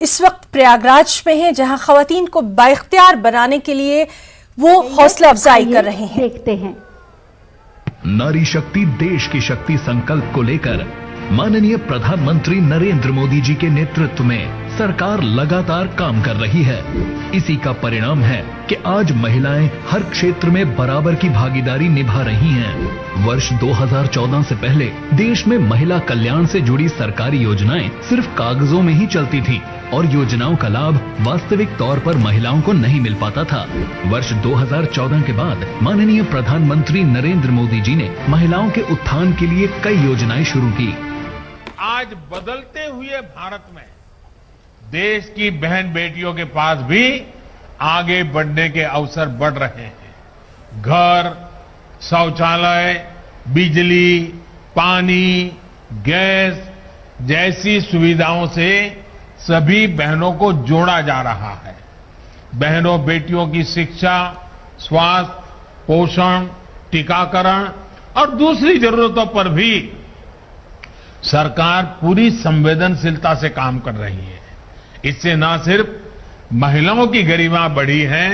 इस वक्त प्रयागराज में हैं, जहां खवातीन को बाइख्तियार बनाने के लिए वो हौसला अफजाई कर रहे हैं। देखते हैं। नारी शक्ति देश की शक्ति संकल्प को लेकर माननीय प्रधानमंत्री नरेंद्र मोदी जी के नेतृत्व में सरकार लगातार काम कर रही है। इसी का परिणाम है कि आज महिलाएं हर क्षेत्र में बराबर की भागीदारी निभा रही हैं। वर्ष 2014 से पहले देश में महिला कल्याण से जुड़ी सरकारी योजनाएं सिर्फ कागजों में ही चलती थीं और योजनाओं का लाभ वास्तविक तौर पर महिलाओं को नहीं मिल पाता था। वर्ष 2014 के बाद माननीय प्रधानमंत्री नरेंद्र मोदी जी ने महिलाओं के उत्थान के लिए कई योजनाएं शुरू की। आज बदलते हुए भारत में देश की बहन बेटियों के पास भी आगे बढ़ने के अवसर बढ़ रहे हैं। घर, शौचालय, बिजली, पानी, गैस जैसी सुविधाओं से सभी बहनों को जोड़ा जा रहा है। बहनों बेटियों की शिक्षा, स्वास्थ्य, पोषण, टीकाकरण और दूसरी जरूरतों पर भी सरकार पूरी संवेदनशीलता से काम कर रही है। इससे न सिर्फ महिलाओं की गरिमा बढ़ी है,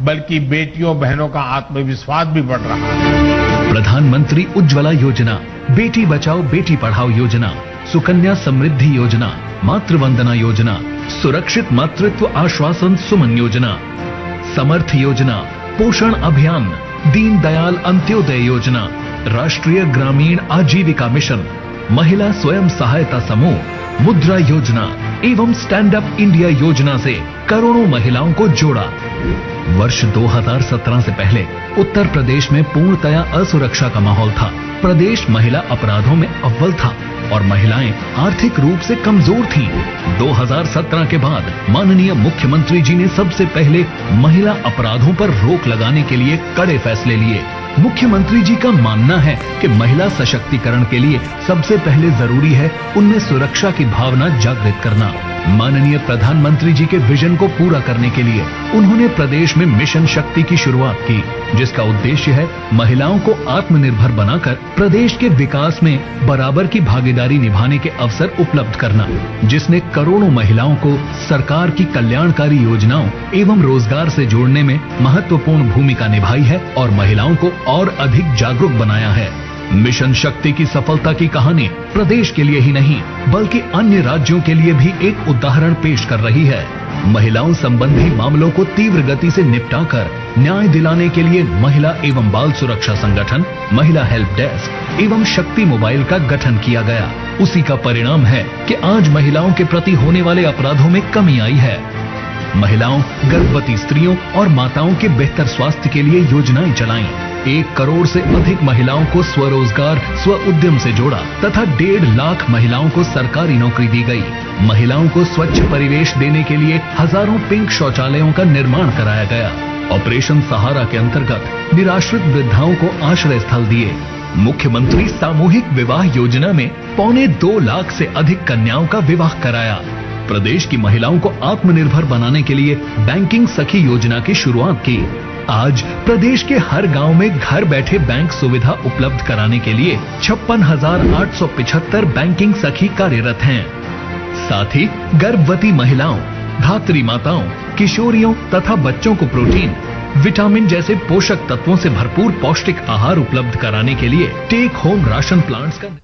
बल्कि बेटियों बहनों का आत्मविश्वास भी बढ़ रहा है। प्रधानमंत्री उज्ज्वला योजना, बेटी बचाओ बेटी पढ़ाओ योजना, सुकन्या समृद्धि योजना, मातृवंदना योजना, सुरक्षित मातृत्व आश्वासन सुमन योजना, समर्थ योजना, पोषण अभियान, दीनदयाल अंत्योदय योजना, राष्ट्रीय ग्रामीण आजीविका मिशन, महिला स्वयं सहायता समूह, मुद्रा योजना एवं स्टैंड अप इंडिया योजना से करोड़ों महिलाओं को जोड़ा। वर्ष 2017 से पहले उत्तर प्रदेश में पूर्णतया असुरक्षा का माहौल था। प्रदेश महिला अपराधों में अव्वल था और महिलाएं आर्थिक रूप से कमजोर थीं। 2017 के बाद माननीय मुख्यमंत्री जी ने सबसे पहले महिला अपराधों पर रोक लगाने के लिए कड़े फैसले लिए। मुख्यमंत्री जी का मानना है कि महिला सशक्तिकरण के लिए सबसे पहले जरूरी है उनमें सुरक्षा की भावना जागृत करना। माननीय प्रधानमंत्री जी के विजन को पूरा करने के लिए उन्होंने प्रदेश में मिशन शक्ति की शुरुआत की, जिसका उद्देश्य है महिलाओं को आत्मनिर्भर बनाकर प्रदेश के विकास में बराबर की भागीदारी निभाने के अवसर उपलब्ध करना, जिसने करोड़ों महिलाओं को सरकार की कल्याणकारी योजनाओं एवं रोजगार से जोड़ने में महत्वपूर्ण भूमिका निभाई है और महिलाओं को और अधिक जागरूक बनाया है। मिशन शक्ति की सफलता की कहानी प्रदेश के लिए ही नहीं बल्कि अन्य राज्यों के लिए भी एक उदाहरण पेश कर रही है। महिलाओं संबंधी मामलों को तीव्र गति से निपटाकर न्याय दिलाने के लिए महिला एवं बाल सुरक्षा संगठन, महिला हेल्प डेस्क एवं शक्ति मोबाइल का गठन किया गया। उसी का परिणाम है कि आज महिलाओं के प्रति होने वाले अपराधों में कमी आई है। महिलाओं, गर्भवती स्त्रियों और माताओं के बेहतर स्वास्थ्य के लिए योजनाएं चलाईं। 1 करोड़ से अधिक महिलाओं को स्वरोजगार, स्व उद्यम से जोड़ा तथा 1.5 लाख महिलाओं को सरकारी नौकरी दी गई। महिलाओं को स्वच्छ परिवेश देने के लिए हजारों पिंक शौचालयों का निर्माण कराया गया। ऑपरेशन सहारा के अंतर्गत निराश्रित वृद्धाओं को आश्रय स्थल दिए। मुख्यमंत्री सामूहिक विवाह योजना में 2.25 लाख से अधिक कन्याओं का विवाह कराया। प्रदेश की महिलाओं को आत्मनिर्भर बनाने के लिए बैंकिंग सखी योजना की शुरुआत की। आज प्रदेश के हर गांव में घर बैठे बैंक सुविधा उपलब्ध कराने के लिए 56,875 बैंकिंग सखी कार्यरत हैं। साथ ही गर्भवती महिलाओं, धात्री माताओं, किशोरियों तथा बच्चों को प्रोटीन, विटामिन जैसे पोषक तत्वों से भरपूर पौष्टिक आहार उपलब्ध कराने के लिए टेक होम राशन प्लांट्स का